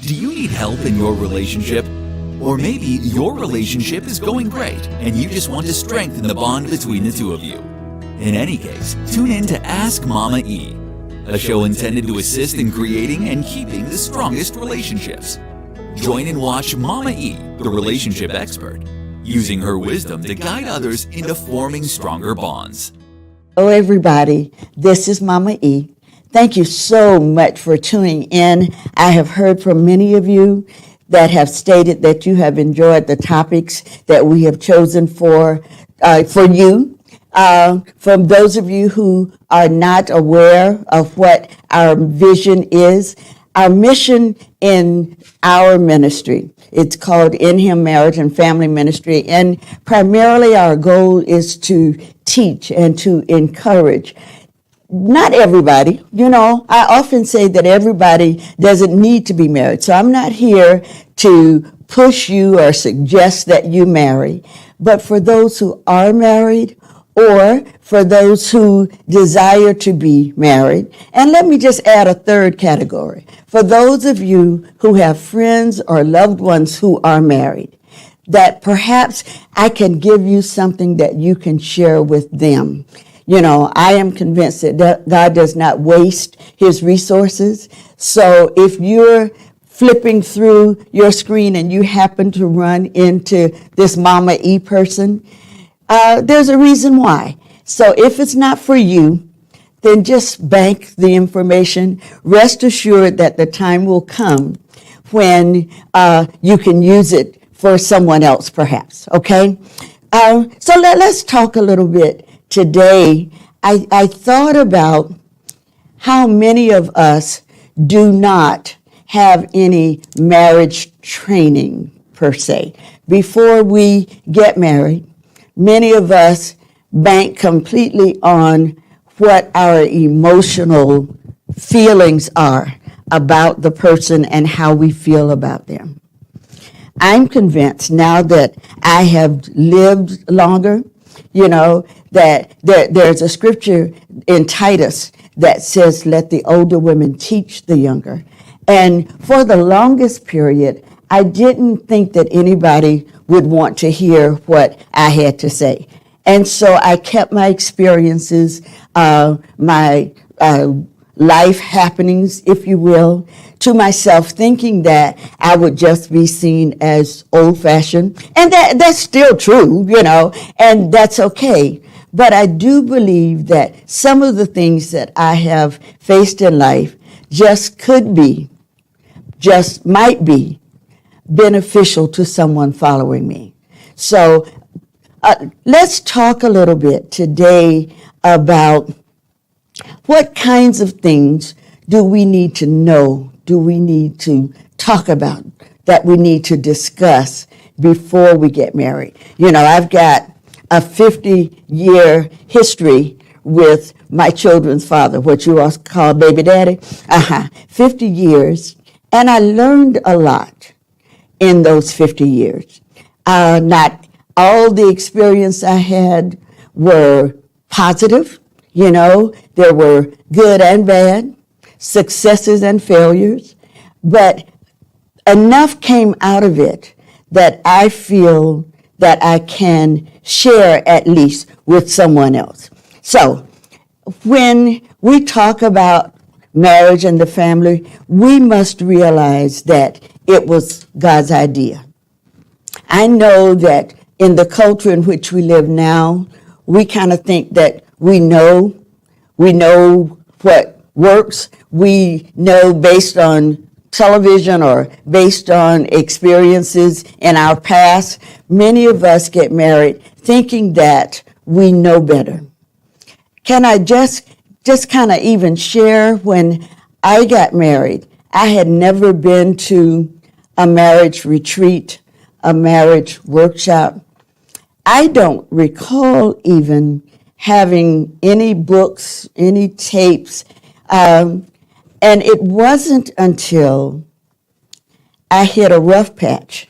Do you need help in your relationship? Or maybe your relationship is going great and you just want to strengthen the bond between the two of you. In any case, tune in to Ask Mama E, a show intended to assist in creating and keeping the strongest relationships. Join and watch Mama E, the relationship expert, using her wisdom to guide others into forming stronger bonds. Hello, everybody. This is Mama E. Thank you so much for tuning in. I have heard from many of you that have stated that you have enjoyed the topics that we have chosen for you. From those of you who are not aware of what our vision is, our mission in our ministry, it's called In Him Marriage and Family Ministry, and primarily our goal is to teach and to encourage. Not everybody, I often say that everybody doesn't need to be married. So I'm not here to push you or suggest that you marry. But for those who are married or for those who desire to be married, and let me just add a third category. For those of you who have friends or loved ones who are married, that perhaps I can give you something that you can share with them. I am convinced that God does not waste his resources. So if you're flipping through your screen and you happen to run into this Mama E person, there's a reason why. So if it's not for you, then just bank the information. Rest assured that the time will come when you can use it for someone else, perhaps, okay? So let's talk a little bit. Today, I thought about how many of us do not have any marriage training per se. Before we get married, many of us bank completely on what our emotional feelings are about the person and how we feel about them. I'm convinced now that I have lived longer, that there's a scripture in Titus that says, let the older women teach the younger. And for the longest period, I didn't think that anybody would want to hear what I had to say. And so I kept my experiences, my life happenings, if you will, to myself, thinking that I would just be seen as old-fashioned. And that's still true, and that's okay. But I do believe that some of the things that I have faced in life just might be beneficial to someone following me. So let's talk a little bit today about what kinds of things do we need to know, do we need to talk about, that we need to discuss before we get married. I've got a 50-year history with my children's father, what you all call baby daddy. 50 years. And I learned a lot in those 50 years. Not all the experience I had were positive. There were good and bad, successes and failures, but enough came out of it that I feel that I can share at least with someone else. So when we talk about marriage and the family, we must realize that it was God's idea. I know that in the culture in which we live now, we kind of think that we know what works. We know based on television or based on experiences in our past. Many of us get married thinking that we know better. Can I just kind of even share, when I got married, I had never been to a marriage retreat, a marriage workshop. I don't recall even having any books, any tapes. And it wasn't until I hit a rough patch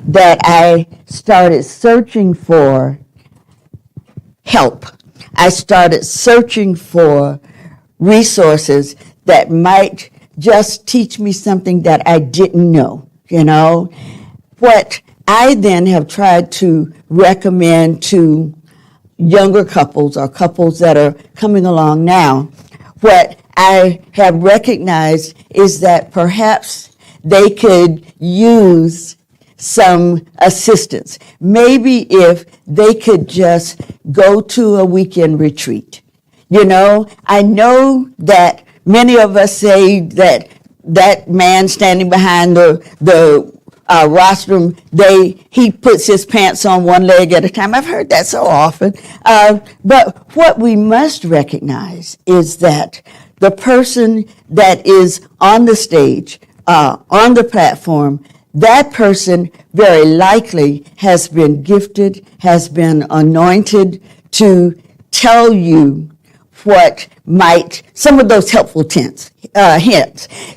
that I started searching for help. I started searching for resources that might just teach me something that I didn't know, you know. What I then have tried to recommend to younger couples or couples that are coming along now, what I have recognized is that perhaps they could use some assistance. Maybe if they could just go to a weekend retreat. You know, I know that many of us say that that man standing behind the rostrum, he puts his pants on one leg at a time. I've heard that so often. But what we must recognize is that the person that is on the stage, on the platform, that person very likely has been gifted, has been anointed to tell you what might, some of those helpful hints.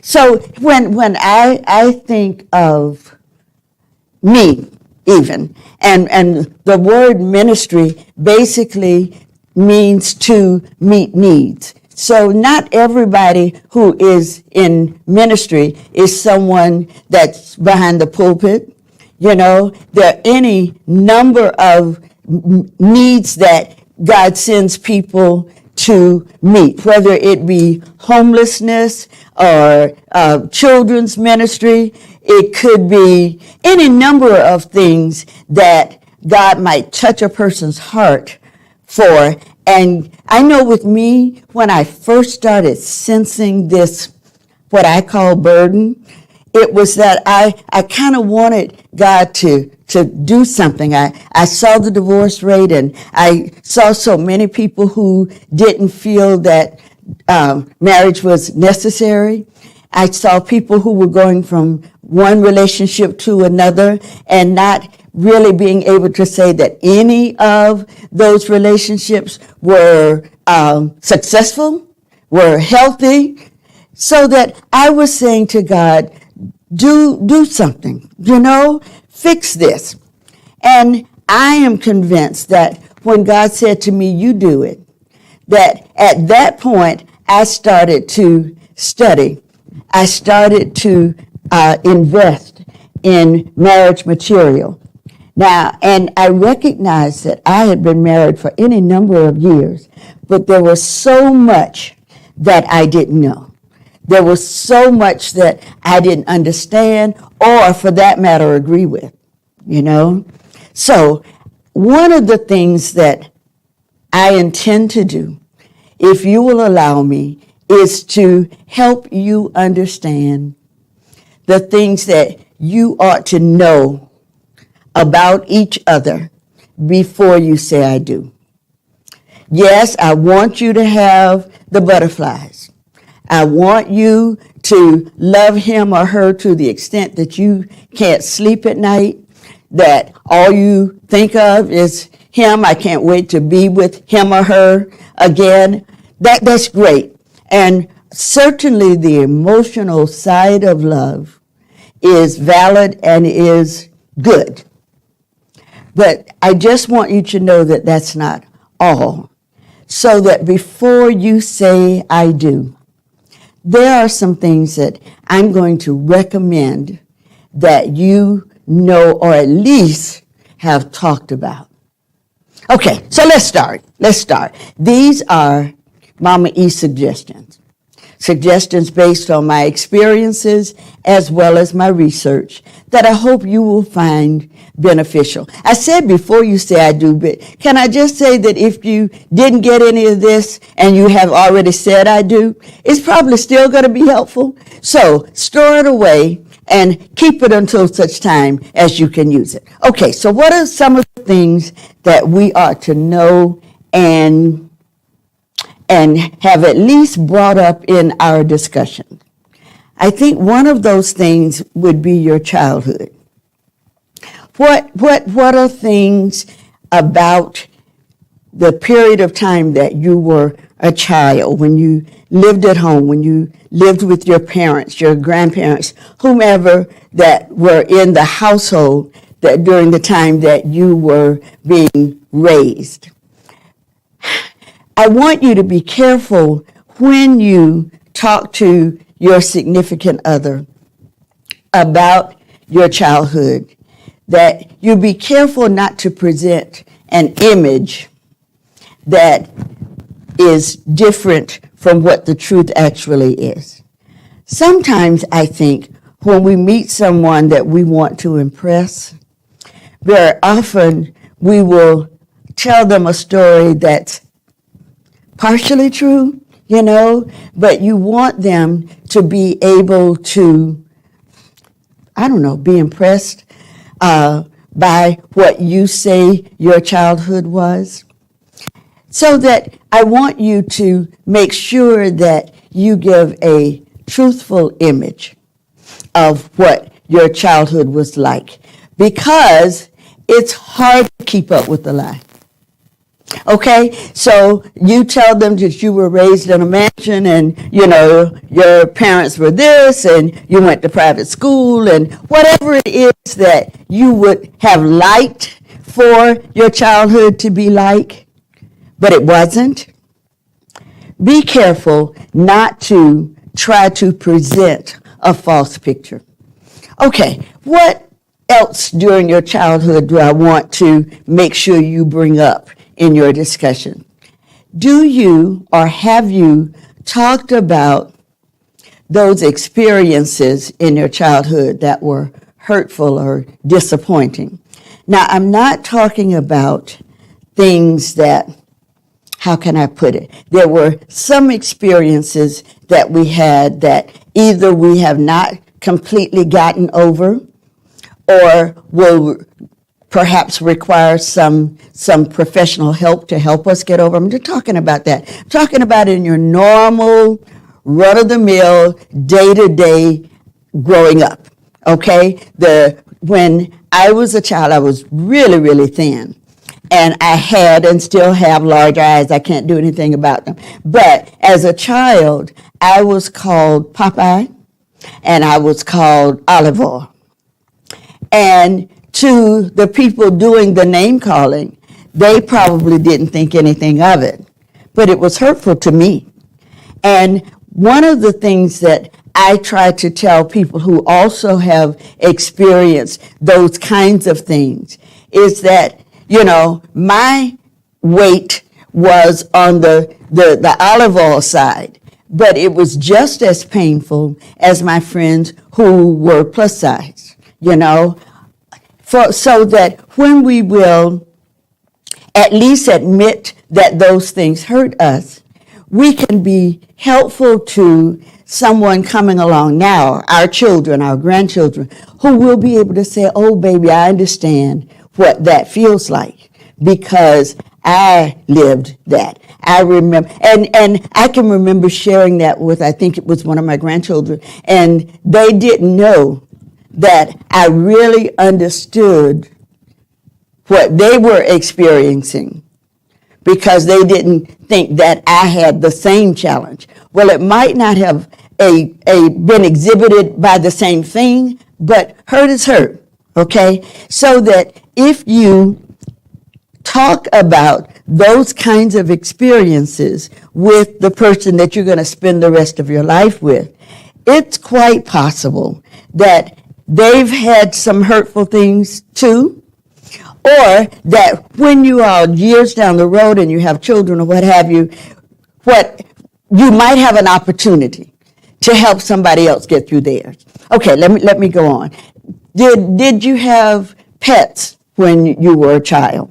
So when I think of me even, and the word ministry basically means to meet needs. So not everybody who is in ministry is someone that's behind the pulpit. You know, there are any number of needs that God sends people to meet, whether it be homelessness or children's ministry. It could be any number of things that God might touch a person's heart for. And I know with me, when I first started sensing this, what I call burden, it was that I kind of wanted God to do something. I saw the divorce rate, and I saw so many people who didn't feel that marriage was necessary. I saw people who were going from one relationship to another and not really being able to say that any of those relationships were successful, were healthy, so that I was saying to God, do something, you know, fix this. And I am convinced that when God said to me, you do it, that at that point, I started to study. I started to invest in marriage material. Now, and I recognized that I had been married for any number of years, but there was so much that I didn't know. There was so much that I didn't understand, or for that matter, agree with, you know? So one of the things that I intend to do, if you will allow me, is to help you understand the things that you ought to know about each other before you say I do. Yes, I want you to have the butterflies. I want you to love him or her to the extent that you can't sleep at night, that all you think of is him. I can't wait to be with him or her again. That's great. And certainly the emotional side of love is valid and is good. But I just want you to know that that's not all. So that before you say I do, there are some things that I'm going to recommend that you know or at least have talked about. Okay, so let's start. These are Mama E's suggestions. Suggestions based on my experiences as well as my research that I hope you will find beneficial. I said before you say I do, but can I just say that if you didn't get any of this and you have already said I do, it's probably still going to be helpful. So store it away and keep it until such time as you can use it. Okay, so what are some of the things that we ought to know and have at least brought up in our discussion? I think one of those things would be your childhood. What are things about the period of time that you were a child, when you lived at home, when you lived with your parents, your grandparents, whomever that were in the household that during the time that you were being raised? I want you to be careful when you talk to your significant other about your childhood, that you be careful not to present an image that is different from what the truth actually is. Sometimes I think when we meet someone that we want to impress, very often we will tell them a story that's partially true, but you want them to be able to, be impressed by what you say your childhood was. So that I want you to make sure that you give a truthful image of what your childhood was like, because it's hard to keep up with the lie. Okay, so you tell them that you were raised in a mansion and, your parents were this and you went to private school and whatever it is that you would have liked for your childhood to be like, but it wasn't. Be careful not to try to present a false picture. Okay, what else during your childhood do I want to make sure you bring up in your discussion? Do you or have you talked about those experiences in your childhood that were hurtful or disappointing? Now, I'm not talking about things that, how can I put it? There were some experiences that we had that either we have not completely gotten over or will perhaps require some professional help to help us get over. I'm just talking about that. I'm talking about in your normal, run-of-the-mill, day-to-day growing up, okay? When I was a child, I was really, really thin. And I had and still have large eyes. I can't do anything about them. But as a child, I was called Popeye, and I was called Olive Oyl. And to the people doing the name calling, they probably didn't think anything of it, but it was hurtful to me. And one of the things that I try to tell people who also have experienced those kinds of things is that, my weight was on the Olive Oyl side, but it was just as painful as my friends who were plus size, so that when we will at least admit that those things hurt us, we can be helpful to someone coming along now, our children, our grandchildren, who will be able to say, oh, baby, I understand what that feels like because I lived that. I remember, and I can remember sharing that with, I think it was one of my grandchildren, and they didn't know that I really understood what they were experiencing because they didn't think that I had the same challenge. Well, it might not have been exhibited by the same thing, but hurt is hurt, okay? So that if you talk about those kinds of experiences with the person that you're going to spend the rest of your life with, it's quite possible that they've had some hurtful things too, or that when you are years down the road and you have children or what have you, you might have an opportunity to help somebody else get through theirs. Okay, let me go on. Did you have pets when you were a child?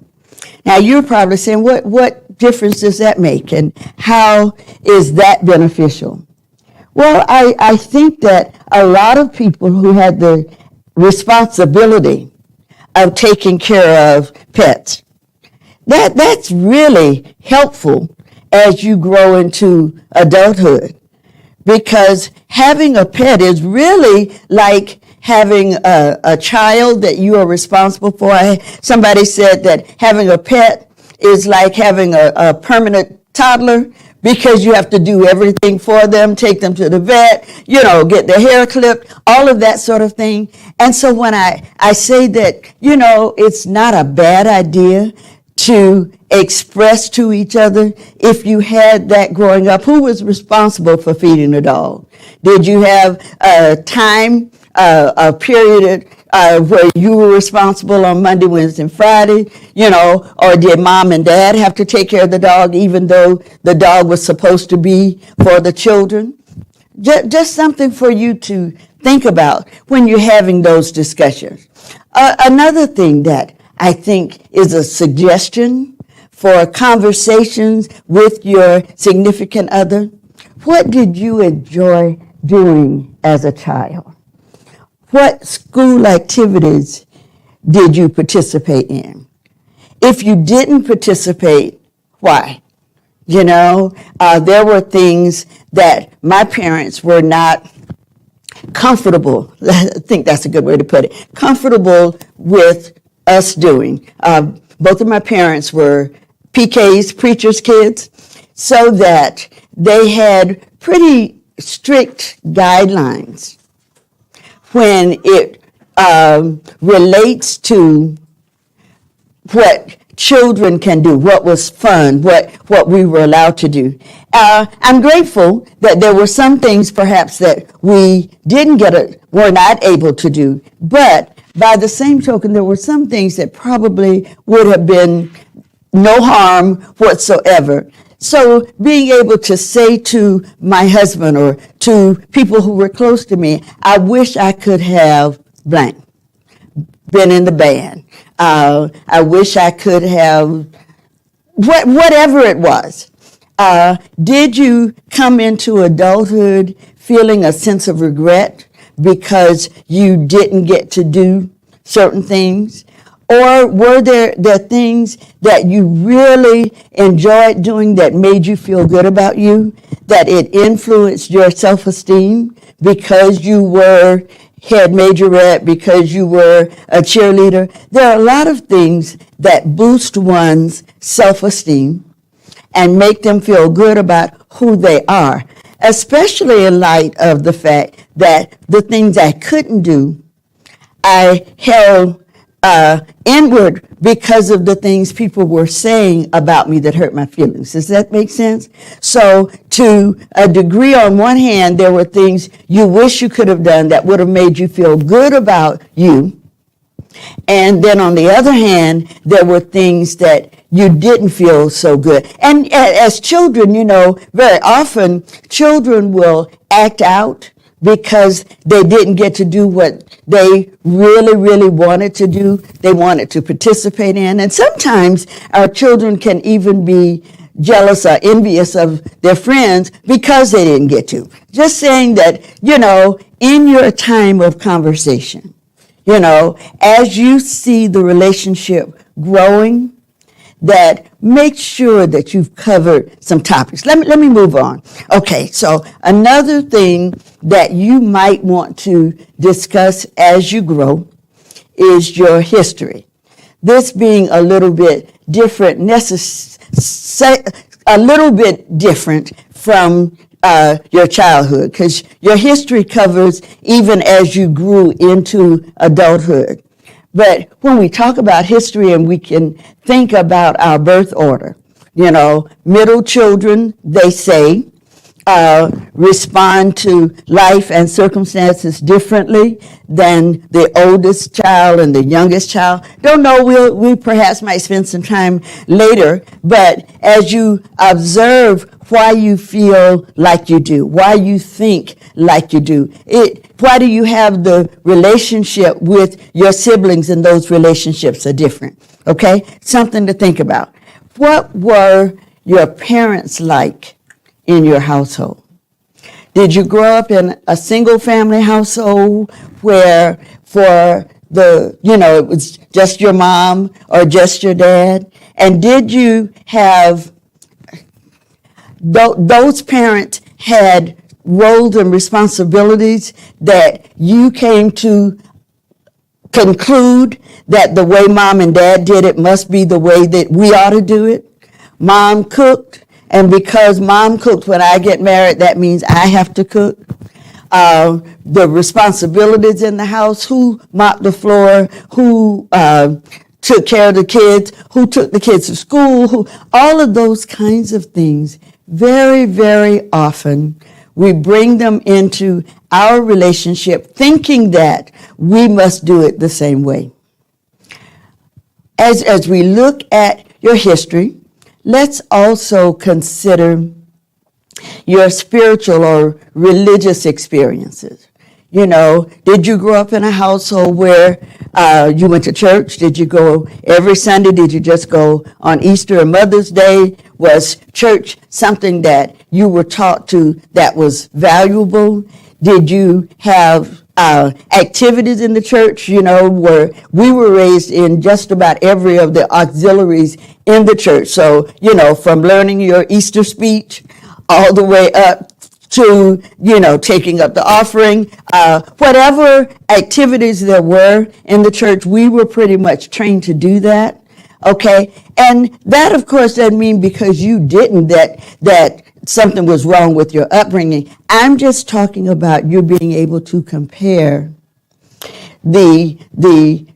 Now you're probably saying, what difference does that make, and how is that beneficial? Well, I think that a lot of people who had the responsibility of taking care of pets, that's really helpful as you grow into adulthood, because having a pet is really like having a child that you are responsible for. Somebody said that having a pet is like having a permanent toddler, because you have to do everything for them, take them to the vet, get their hair clipped, all of that sort of thing. And so when I say that, it's not a bad idea to express to each other? If you had that growing up, who was responsible for feeding the dog? Did you have a time, a period where you were responsible on Monday, Wednesday, and Friday, or did mom and dad have to take care of the dog even though the dog was supposed to be for the children? Just something for you to think about when you're having those discussions. Another thing that I think is a suggestion for conversations with your significant other. What did you enjoy doing as a child? What school activities did you participate in? If you didn't participate, why? There were things that my parents were not comfortable, I think that's a good way to put it, comfortable with us doing. Both of my parents were PKs, preacher's kids, so that they had pretty strict guidelines when it relates to what children can do, what was fun, what we were allowed to do. I'm grateful that there were some things perhaps that we were not able to do, but by the same token, there were some things that probably would have been no harm whatsoever. So being able to say to my husband or to people who were close to me, I wish I could have blank, been in the band. I wish I could have whatever it was. Did you come into adulthood feeling a sense of regret because you didn't get to do certain things? Or were there things that you really enjoyed doing that made you feel good about you, that it influenced your self-esteem because you were head majorette, because you were a cheerleader? There are a lot of things that boost one's self-esteem and make them feel good about who they are, especially in light of the fact that the things I couldn't do, I held inward because of the things people were saying about me that hurt my feelings. Does that make sense? So to a degree, on one hand, there were things you wish you could have done that would have made you feel good about you. And then on the other hand, there were things that you didn't feel so good. And as children, very often children will act out because they didn't get to do what they really, really wanted to do. They wanted to participate in. And sometimes our children can even be jealous or envious of their friends because they didn't get to. Just saying that, in your time of conversation, as you see the relationship growing, that make sure that you've covered some topics. Let me move on. Okay, so another thing that you might want to discuss as you grow is your history. This being a little bit different, a little bit different from your childhood, because your history covers even as you grew into adulthood. But when we talk about history and we can think about our birth order, middle children, they say, respond to life and circumstances differently than the oldest child and the youngest child. Don't know, we perhaps might spend some time later, but as you observe why you feel like you do, why you think like you do, why do you have the relationship with your siblings and those relationships are different, okay? Something to think about. What were your parents like in your household? Did you grow up in a single family household where it was just your mom or just your dad? And did you have, those parents had roles and responsibilities that you came to conclude that the way mom and dad did it must be the way that we ought to do it? Mom cooked, and because mom cooked when I get married, that means I have to cook. The responsibilities in the house, who mopped the floor, who took care of the kids, who took the kids to school, who, all of those kinds of things. Very, very often, we bring them into our relationship thinking that we must do it the same way. As we look at your history, let's also consider your spiritual or religious experiences. You know, did you grow up in a household where you went to church? Did you go every Sunday? Did you just go on Easter or Mother's Day? Was church something that you were taught to that was valuable? Did you have activities in the church, you know, where we were raised in just about every of the auxiliaries in the church? So, you know, from learning your Easter speech all the way up to, you know, taking up the offering, whatever activities there were in the church, we were pretty much trained to do that. Okay. And that, of course, doesn't mean because you didn't that something was wrong with your upbringing. I'm just talking about you being able to compare the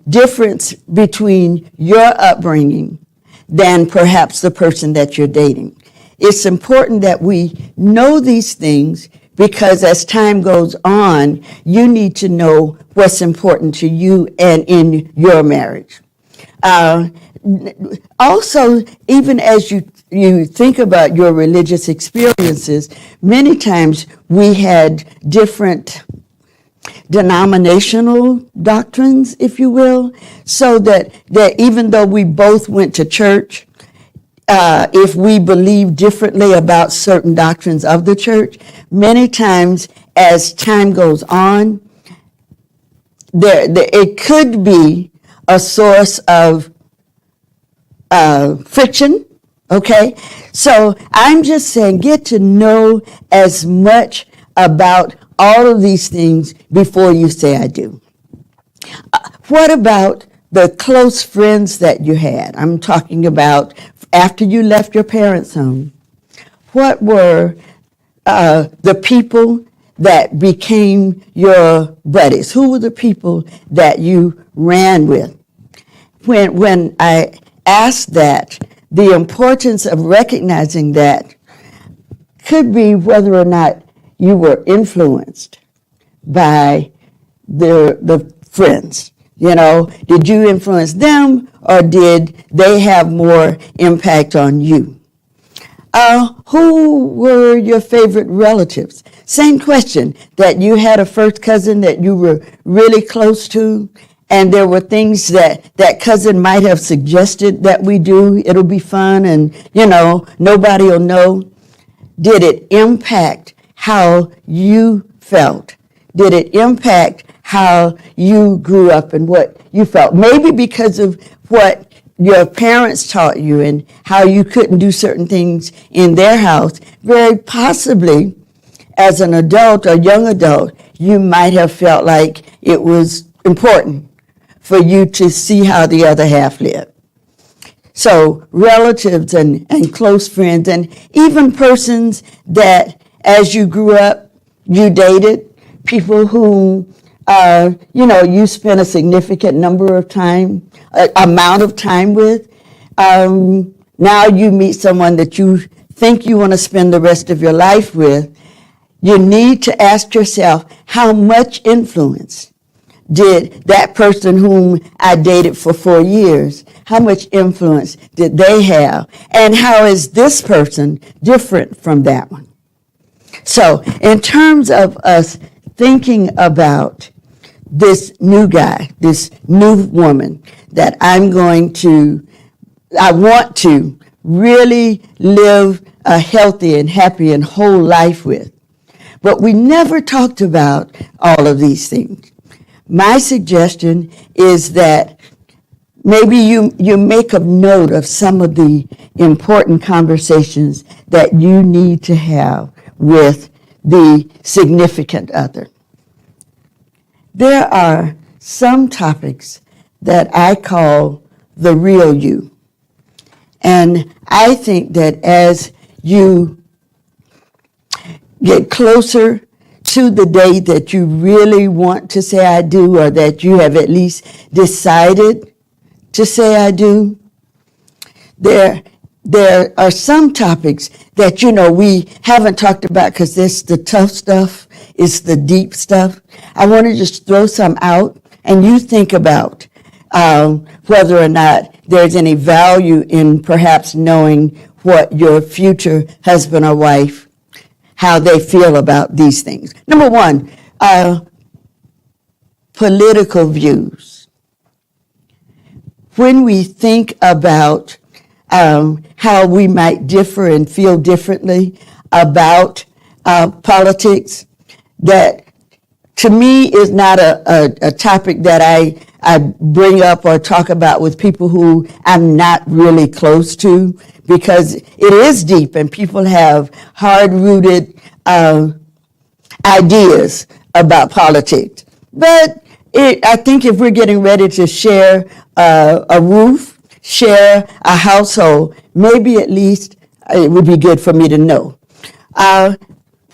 difference between your upbringing than perhaps the person that you're dating. It's important that we know these things because as time goes on, you need to know what's important to you and in your marriage. Also, even as you think about your religious experiences, many times we had different denominational doctrines, if you will, so that even though we both went to church, if we believe differently about certain doctrines of the church, many times as time goes on, it could be a source of friction, okay? So I'm just saying, get to know as much about all of these things before you say I do. What about the close friends that you had? I'm talking about after you left your parents' home. What were the people that became your buddies? Who were the people that you ran with? When I asked that, the importance of recognizing that could be whether or not you were influenced by the friends. You know, did you influence them or did they have more impact on you? Who were your favorite relatives? Same question, that you had a first cousin that you were really close to, and there were things that cousin might have suggested that we do. It'll be fun and, you know, nobody will know. Did it impact how you felt? Did it impact how you grew up and what you felt? Maybe because of what your parents taught you and how you couldn't do certain things in their house. Very possibly, as an adult or young adult, you might have felt like it was important for you to see how the other half lived. So relatives and close friends and even persons that as you grew up, you dated, people who you spent a significant amount of time with. Now you meet someone that you think you want to spend the rest of your life with. You need to ask yourself, how much influence did that person whom I dated for 4 years, how much influence did they have? And how is this person different from that one? So in terms of us thinking about this new guy, this new woman that I want to really live a healthy and happy and whole life with. But we never talked about all of these things. My suggestion is that maybe you make a note of some of the important conversations that you need to have with the significant other. There are some topics that I call the real you. And I think that as you get closer to the day that you really want to say I do, or that you have at least decided to say I do. There are some topics that, we haven't talked about because it's the tough stuff, it's the deep stuff. I want to just throw some out, and you think about whether or not there's any value in perhaps knowing what your future husband or wife, how they feel about these things. Number one, political views. When we think about how we might differ and feel differently about politics, that to me is not a topic that I bring up or talk about with people who I'm not really close to, because it is deep and people have hard-rooted ideas about politics. But I think if we're getting ready to share a roof, share a household, maybe at least it would be good for me to know.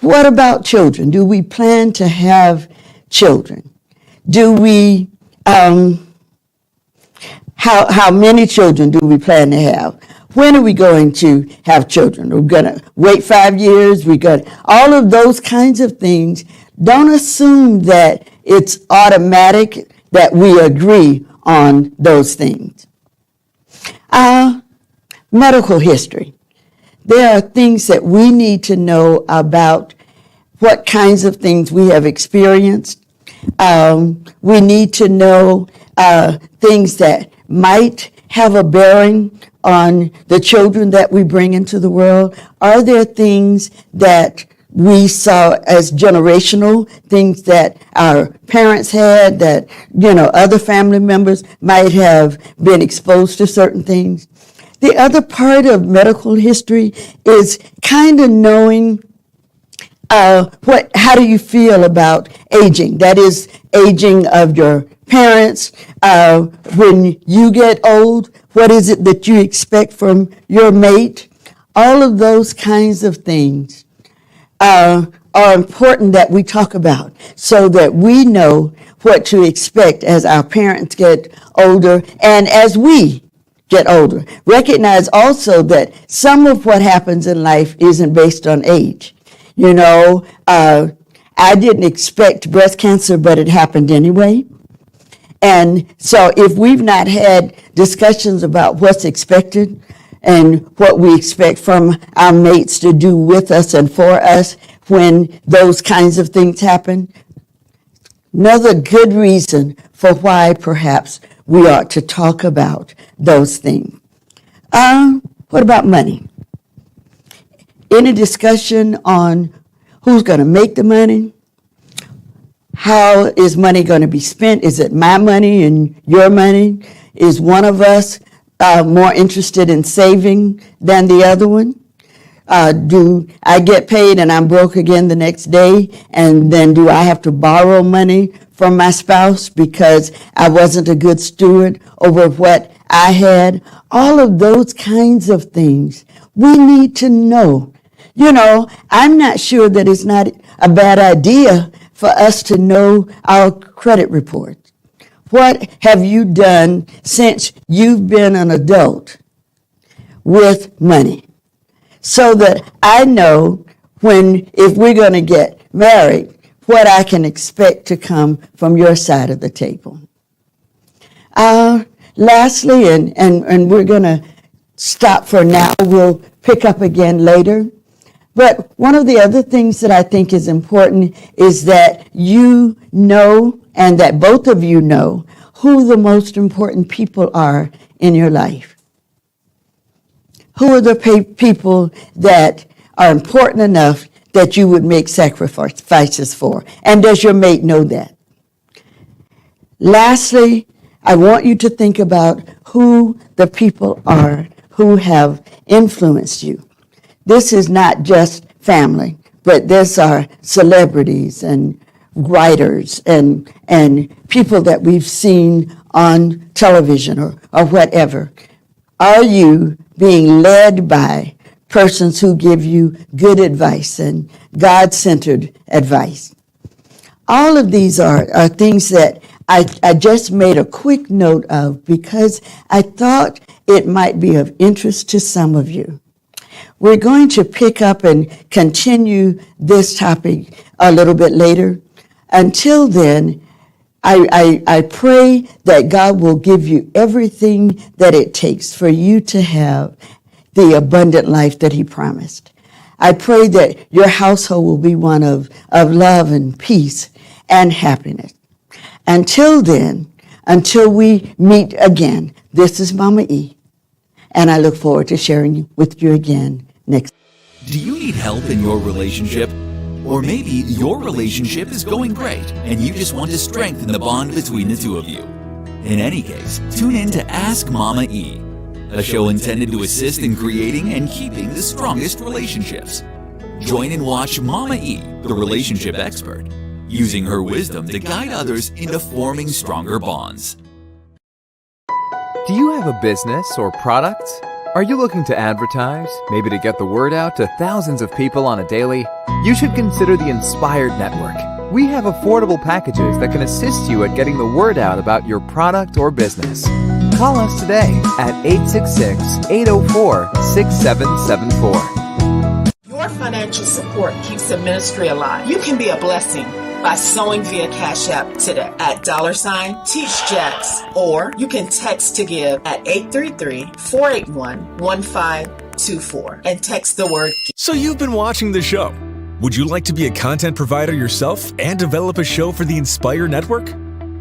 What about children? Do we plan to have children? Do we, how many children do we plan to have? When are we going to have children? Are we going to wait 5 years? All of those kinds of things. Don't assume that it's automatic that we agree on those things. Medical history. There are things that we need to know about what kinds of things we have experienced. We need to know things that might have a bearing on the children that we bring into the world. Are there things that we saw as generational, things that our parents had, that, other family members might have been exposed to certain things? The other part of medical history is kind of knowing how do you feel about aging? That is, aging of your parents. When you get old, what is it that you expect from your mate? All of those kinds of things are important that we talk about so that we know what to expect as our parents get older and as we get older. Recognize also that some of what happens in life isn't based on age. I didn't expect breast cancer, but it happened anyway. And so if we've not had discussions about what's expected and what we expect from our mates to do with us and for us when those kinds of things happen, another good reason for why perhaps we ought to talk about those things. What about money? Any discussion on who's going to make the money? How is money going to be spent? Is it my money and your money? Is one of us more interested in saving than the other one? Do I get paid and I'm broke again the next day? And then do I have to borrow money from my spouse because I wasn't a good steward over what I had? All of those kinds of things we need to know. I'm not sure that it's not a bad idea for us to know our credit report. What have you done since you've been an adult with money? So that I know if we're going to get married, what I can expect to come from your side of the table. Lastly, and we're going to stop for now, we'll pick up again later. But one of the other things that I think is important is that you know, and that both of you know, who the most important people are in your life. Who are the people that are important enough that you would make sacrifices for? And does your mate know that? Lastly, I want you to think about who the people are who have influenced you. This is not just family, but these are celebrities and writers and people that we've seen on television or whatever. Are you being led by persons who give you good advice and God-centered advice? All of these are things that I just made a quick note of because I thought it might be of interest to some of you. We're going to pick up and continue this topic a little bit later. Until then, I pray that God will give you everything that it takes for you to have the abundant life that He promised. I pray that your household will be one of love and peace and happiness. Until then, until we meet again, this is Mama E, and I look forward to sharing with you again next. Do you need help in your relationship? Or maybe your relationship is going great and you just want to strengthen the bond between the two of you. In any case, tune in to Ask Mama E, a show intended to assist in creating and keeping the strongest relationships. Join and watch Mama E, the relationship expert, using her wisdom to guide others into forming stronger bonds. Do you have a business or product? Are you looking to advertise, maybe to get the word out to thousands of people on a daily? You should consider the Inspired Network. We have affordable packages that can assist you at getting the word out about your product or business. Call us today at 866-804-6774. Your financial support keeps the ministry alive. You can be a blessing by sewing via Cash App today at $TeachJax, or you can text to give at 833-481-1524 and text the word GIVE. So you've been watching the show. Would you like to be a content provider yourself and develop a show for the Inspire Network?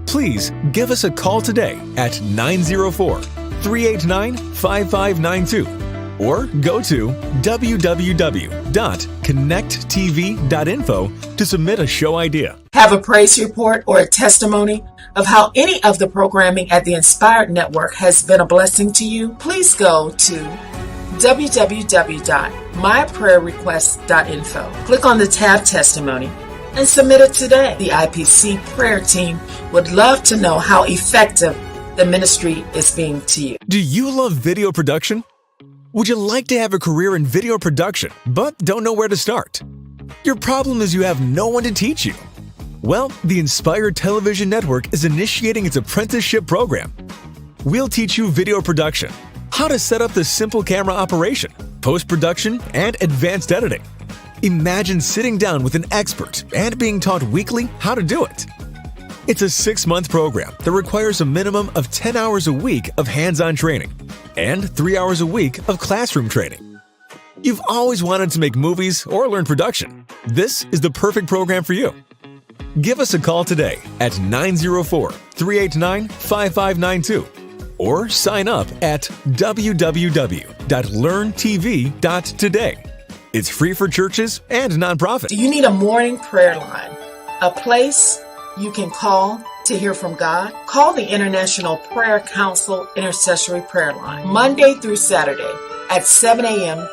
Please give us a call today at 904-389-5592 or go to www.connecttv.info to submit a show idea. Have a praise report or a testimony of how any of the programming at the Inspired Network has been a blessing to you? Please go to www.myprayerrequest.info. Click on the tab Testimony and submit it today. The IPC prayer team would love to know how effective the ministry is being to you. Do you love video production? Would you like to have a career in video production, but don't know where to start? Your problem is you have no one to teach you. Well, the Inspired Television Network is initiating its apprenticeship program. We'll teach you video production, how to set up the simple camera operation, post-production, and advanced editing. Imagine sitting down with an expert and being taught weekly how to do it. It's a 6-month program that requires a minimum of 10 hours a week of hands-on training and 3 hours a week of classroom training. You've always wanted to make movies or learn production. This is the perfect program for you. Give us a call today at 904-389-5592 or sign up at www.learntv.today. It's free for churches and nonprofits. Do you need a morning prayer line? A place you can call to hear from God? Call the International Prayer Council Intercessory Prayer Line Monday through Saturday at 7 a.m.